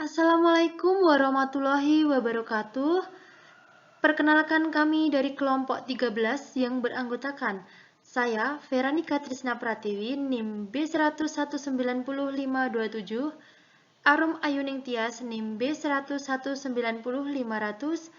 Assalamualaikum warahmatullahi wabarakatuh. Perkenalkan kami dari kelompok 13 yang beranggotakan saya, Veranika Trisna Pratiwi, NIM B1019527, Arum Ayuning Tias, NIM B1019500,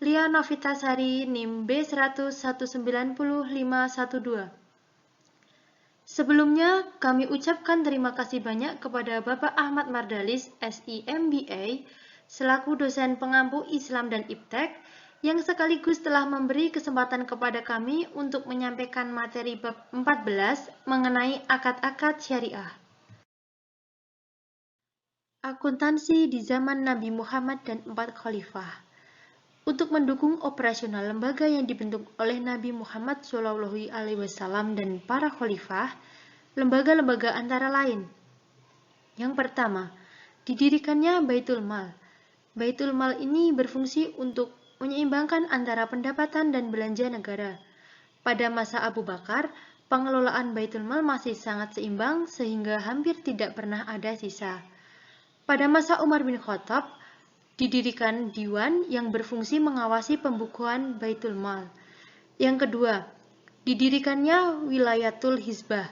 Lia Novitasari, NIM B1019512. Sebelumnya, kami ucapkan terima kasih banyak kepada Bapak Ahmad Mardalis, SIMBA, selaku dosen pengampu Islam dan Iptek, yang sekaligus telah memberi kesempatan kepada kami untuk menyampaikan materi bab 14 mengenai akad-akad syariah. Akuntansi di zaman Nabi Muhammad dan 4 khalifah. Untuk mendukung operasional lembaga yang dibentuk oleh Nabi Muhammad SAW dan para khalifah, lembaga-lembaga antara lain. Yang pertama, didirikannya Baitul Mal. Baitul Mal ini berfungsi untuk menyeimbangkan antara pendapatan dan belanja negara. Pada masa Abu Bakar, pengelolaan Baitul Mal masih sangat seimbang sehingga hampir tidak pernah ada sisa. Pada masa Umar bin Khattab, didirikan Diwan yang berfungsi mengawasi pembukuan Baitul Mal. Yang kedua, didirikannya Wilayatul Hizbah.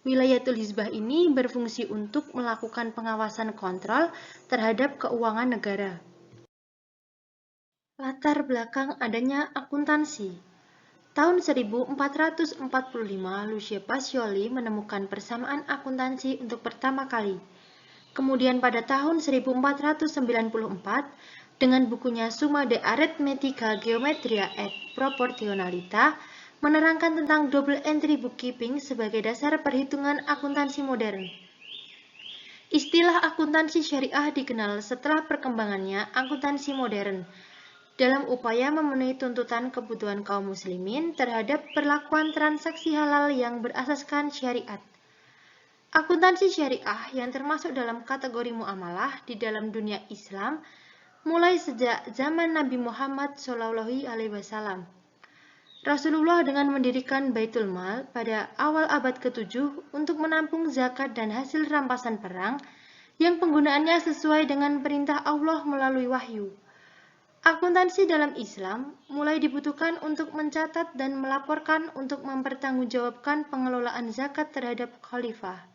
Wilayatul Hizbah ini berfungsi untuk melakukan pengawasan kontrol terhadap keuangan negara. Latar belakang adanya akuntansi. Tahun 1445, Lucia Pacioli menemukan persamaan akuntansi untuk pertama kali. Kemudian pada tahun 1494, dengan bukunya Summa de Arithmetica Geometria et Proportionalita, menerangkan tentang double entry bookkeeping sebagai dasar perhitungan akuntansi modern. Istilah akuntansi syariah dikenal setelah perkembangannya akuntansi modern, dalam upaya memenuhi tuntutan kebutuhan kaum muslimin terhadap perlakuan transaksi halal yang berasaskan syariat. Akuntansi syariah yang termasuk dalam kategori muamalah di dalam dunia Islam mulai sejak zaman Nabi Muhammad SAW. Rasulullah dengan mendirikan Baitul Mal pada awal abad ke-7 untuk menampung zakat dan hasil rampasan perang yang penggunaannya sesuai dengan perintah Allah melalui wahyu. Akuntansi dalam Islam mulai dibutuhkan untuk mencatat dan melaporkan untuk mempertanggungjawabkan pengelolaan zakat terhadap khalifah.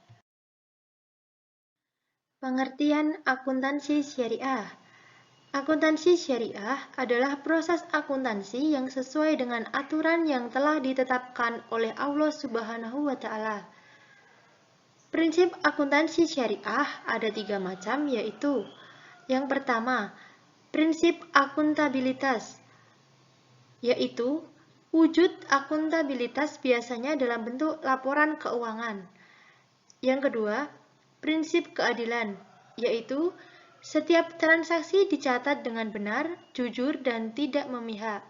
Pengertian akuntansi syariah. Akuntansi syariah adalah proses akuntansi yang sesuai dengan aturan yang telah ditetapkan oleh Allah Subhanahu wa Ta'ala. Prinsip akuntansi syariah ada 3 macam, yaitu: yang pertama, prinsip akuntabilitas, yaitu wujud akuntabilitas biasanya dalam bentuk laporan keuangan. Yang kedua, prinsip keadilan, yaitu setiap transaksi dicatat dengan benar, jujur, dan tidak memihak.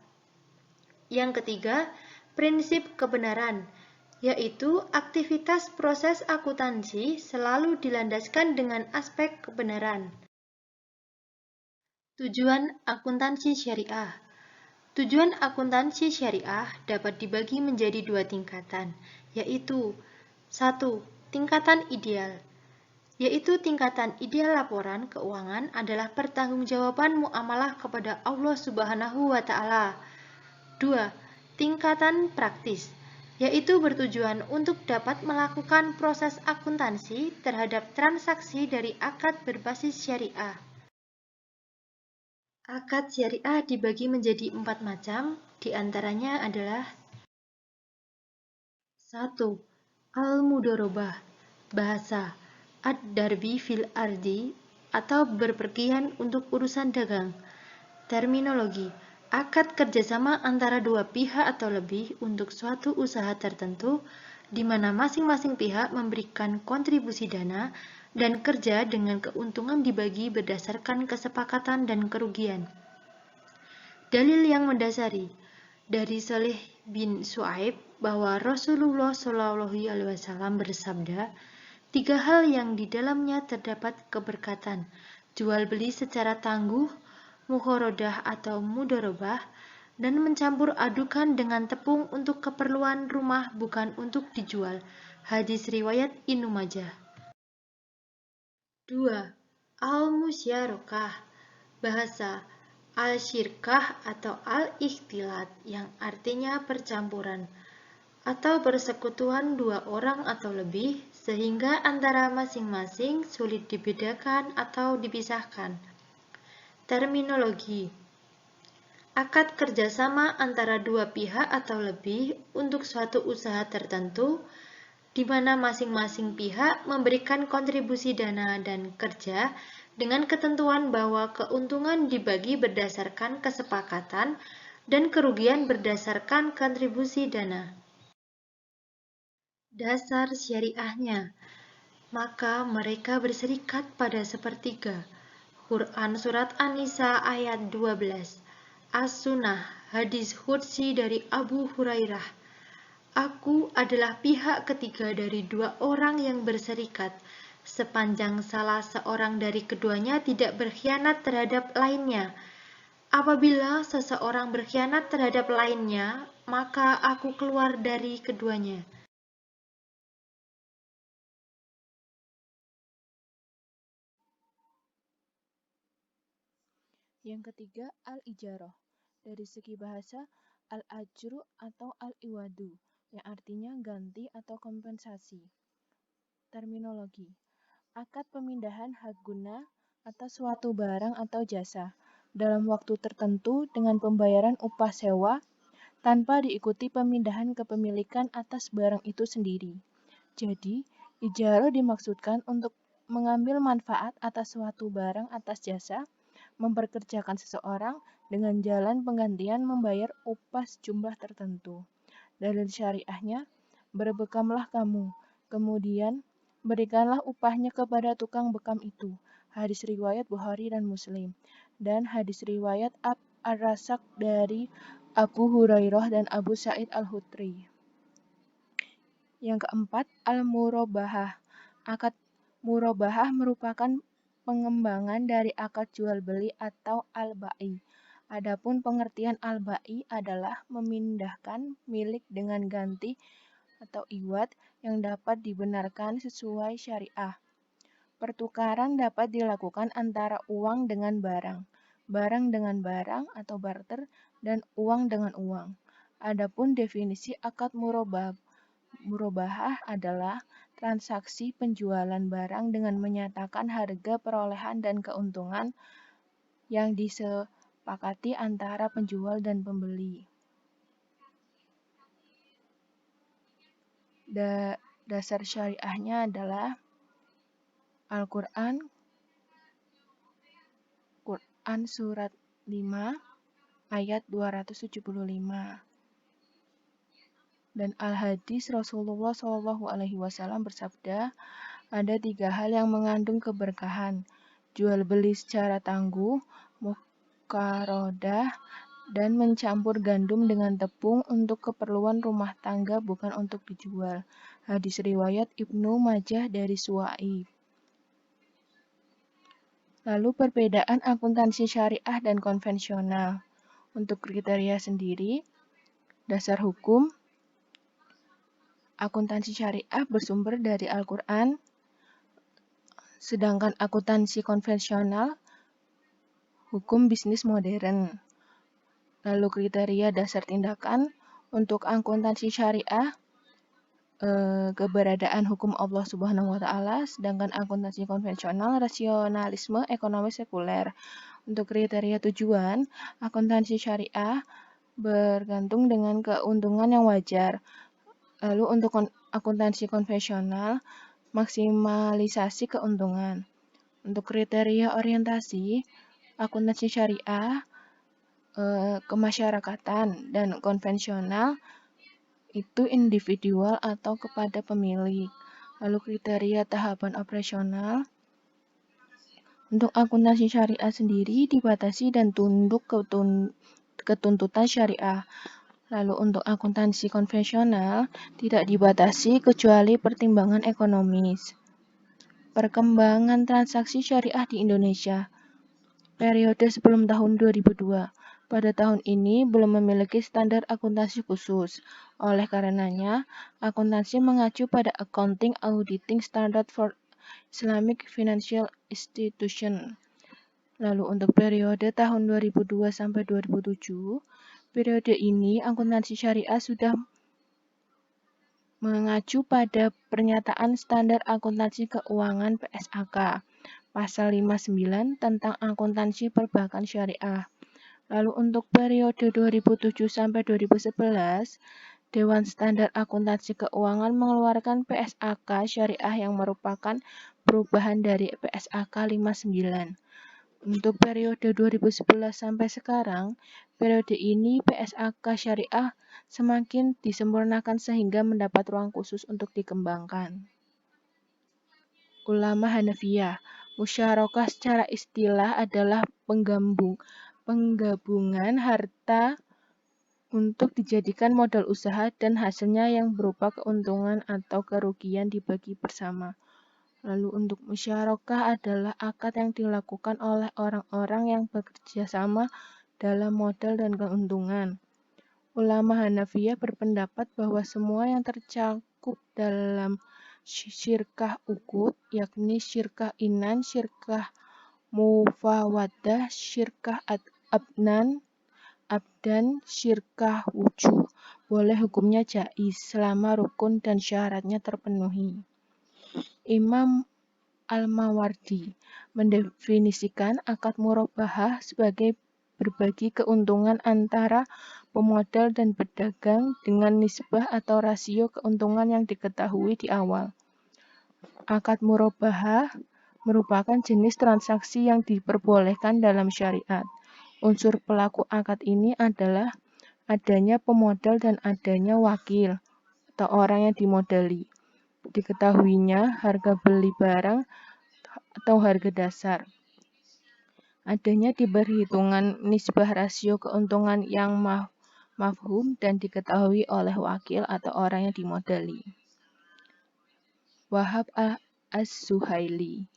Yang ketiga, prinsip kebenaran, yaitu aktivitas proses akuntansi selalu dilandaskan dengan aspek kebenaran. Tujuan akuntansi syariah. Tujuan akuntansi syariah dapat dibagi menjadi 2 tingkatan, yaitu 1. Tingkatan ideal, yaitu tingkatan ideal laporan keuangan adalah pertanggungjawaban muamalah kepada Allah Subhanahu wa Ta'ala. 2. Tingkatan praktis, yaitu bertujuan untuk dapat melakukan proses akuntansi terhadap transaksi dari akad berbasis syariah. Akad syariah dibagi menjadi 4 macam, diantaranya adalah 1. Al-Mudorobah, bahasa ad-darbi fil ardi atau berpergian untuk urusan dagang. Terminologi: akad kerjasama antara 2 pihak atau lebih untuk suatu usaha tertentu, di mana masing-masing pihak memberikan kontribusi dana dan kerja dengan keuntungan dibagi berdasarkan kesepakatan dan kerugian. Dalil yang mendasari dari Saleh bin Su'aib bahwa Rasulullah SAW bersabda, 3 hal yang di dalamnya terdapat keberkatan: jual beli secara tangguh, mukhorodah atau mudorobah, dan mencampur adukan dengan tepung untuk keperluan rumah bukan untuk dijual. Hadis riwayat Ibnu Majah. 2. Al-musyarakah, bahasa al-syirkah atau al-ikhtilat yang artinya percampuran atau persekutuan dua orang atau lebih sehingga antara masing-masing sulit dibedakan atau dipisahkan. Terminologi: akad kerjasama antara dua pihak atau lebih untuk suatu usaha tertentu, di mana masing-masing pihak memberikan kontribusi dana dan kerja dengan ketentuan bahwa keuntungan dibagi berdasarkan kesepakatan dan kerugian berdasarkan kontribusi dana. Dasar syariahnya, maka mereka berserikat pada sepertiga. Quran Surat An-Nisa ayat 12. As-Sunnah, hadis qudsi dari Abu Hurairah. Aku adalah pihak ketiga dari dua orang yang berserikat, sepanjang salah seorang dari keduanya tidak berkhianat terhadap lainnya. Apabila seseorang berkhianat terhadap lainnya, maka aku keluar dari keduanya. Yang ketiga, al-ijarah. Dari segi bahasa, al-ajru atau al-iwadu, yang artinya ganti atau kompensasi. Terminologi: akad pemindahan hak guna atas suatu barang atau jasa dalam waktu tertentu dengan pembayaran upah sewa tanpa diikuti pemindahan kepemilikan atas barang itu sendiri. Jadi, ijarah dimaksudkan untuk mengambil manfaat atas suatu barang atas jasa, memperkerjakan seseorang dengan jalan penggantian membayar upah sejumlah tertentu. Dalil syariahnya, berbekamlah kamu, kemudian berikanlah upahnya kepada tukang bekam itu. Hadis riwayat Bukhari dan Muslim. Dan hadis riwayat Ar-Rasak dari Abu Hurairah dan Abu Sa'id Al-Hudri. Yang keempat, al-murabahah. Akad murabahah merupakan pengembangan dari akad jual beli atau al-ba'i. Adapun pengertian al-ba'i adalah memindahkan milik dengan ganti atau iwad yang dapat dibenarkan sesuai syariah. Pertukaran dapat dilakukan antara uang dengan barang, barang dengan barang atau barter, dan uang dengan uang. Adapun definisi akad murabahah adalah transaksi penjualan barang dengan menyatakan harga perolehan dan keuntungan yang disepakati antara penjual dan pembeli. Dasar syariahnya adalah Al-Quran, Quran Surat 5 ayat 275. Dan Al-Hadis Rasulullah SAW bersabda, ada 3 hal yang mengandung keberkahan: jual beli secara tangguh, mukarodah, dan mencampur gandum dengan tepung untuk keperluan rumah tangga bukan untuk dijual. Hadis riwayat Ibnu Majah dari Suwaib. Lalu perbedaan akuntansi syariah dan konvensional. Untuk kriteria sendiri, dasar hukum, akuntansi syariah bersumber dari Al-Quran, sedangkan akuntansi konvensional, hukum bisnis modern. Lalu kriteria dasar tindakan, untuk akuntansi syariah, keberadaan hukum Allah Subhanahu wa Ta'ala, sedangkan akuntansi konvensional, rasionalisme ekonomi sekuler. Untuk kriteria tujuan, akuntansi syariah bergantung dengan keuntungan yang wajar. Lalu untuk akuntansi konvensional, maksimalisasi keuntungan. Untuk kriteria orientasi, akuntansi syariah, kemasyarakatan, dan konvensional itu individual atau kepada pemilik. Lalu kriteria tahapan operasional, untuk akuntansi syariah sendiri dibatasi dan tunduk ke tuntutan syariah. Lalu untuk akuntansi konvensional tidak dibatasi kecuali pertimbangan ekonomis. Perkembangan transaksi syariah di Indonesia. Periode sebelum tahun 2002. Pada tahun ini belum memiliki standar akuntansi khusus. Oleh karenanya, akuntansi mengacu pada Accounting Auditing Standard for Islamic Financial Institution. Lalu untuk periode tahun 2002 sampai 2007, periode ini akuntansi syariah sudah mengacu pada Pernyataan Standar Akuntansi Keuangan PSAK, Pasal 59 tentang akuntansi perbankan syariah. Lalu untuk periode 2007 sampai 2011, Dewan Standar Akuntansi Keuangan mengeluarkan PSAK Syariah yang merupakan perubahan dari PSAK 59. Untuk periode 2011 sampai sekarang, periode ini PSAK Syariah semakin disempurnakan sehingga mendapat ruang khusus untuk dikembangkan. Ulama Hanafiyah. Musyarakah secara istilah adalah penggabungan harta untuk dijadikan modal usaha dan hasilnya yang berupa keuntungan atau kerugian dibagi bersama. Lalu untuk musyarakah adalah akad yang dilakukan oleh orang-orang yang bekerja sama dalam modal dan keuntungan. Ulama Hanafiyah berpendapat bahwa semua yang tercakup dalam syirkah uqud, yakni syirkah inan, syirkah mufawadah, syirkah abdan, syirkah wujuh, boleh hukumnya jaiz selama rukun dan syaratnya terpenuhi. Imam Al-Mawardi mendefinisikan akad murabahah sebagai berbagi keuntungan antara pemodal dan pedagang dengan nisbah atau rasio keuntungan yang diketahui di awal. Akad murabahah merupakan jenis transaksi yang diperbolehkan dalam syariat. Unsur pelaku akad ini adalah adanya pemodal dan adanya wakil atau orang yang dimodali. Diketahuinya harga beli barang atau harga dasar. Adanya diperhitungan nisbah rasio keuntungan yang mafhum dan diketahui oleh wakil atau orang yang dimodali. Wahab Az-Zuhaili.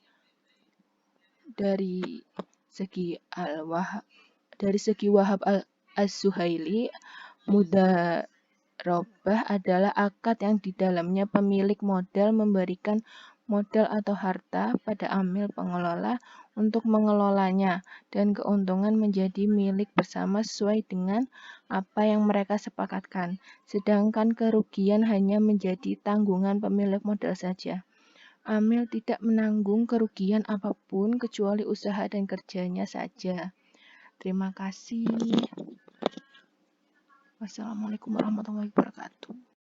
Dari segi Wahab Az-Zuhaili, mudharabah adalah akad yang di dalamnya pemilik modal memberikan modal atau harta pada amil pengelola untuk mengelolanya dan keuntungan menjadi milik bersama sesuai dengan apa yang mereka sepakatkan, sedangkan kerugian hanya menjadi tanggungan pemilik modal saja. Amil tidak menanggung kerugian apapun kecuali usaha dan kerjanya saja. Terima kasih. Wassalamualaikum warahmatullahi wabarakatuh.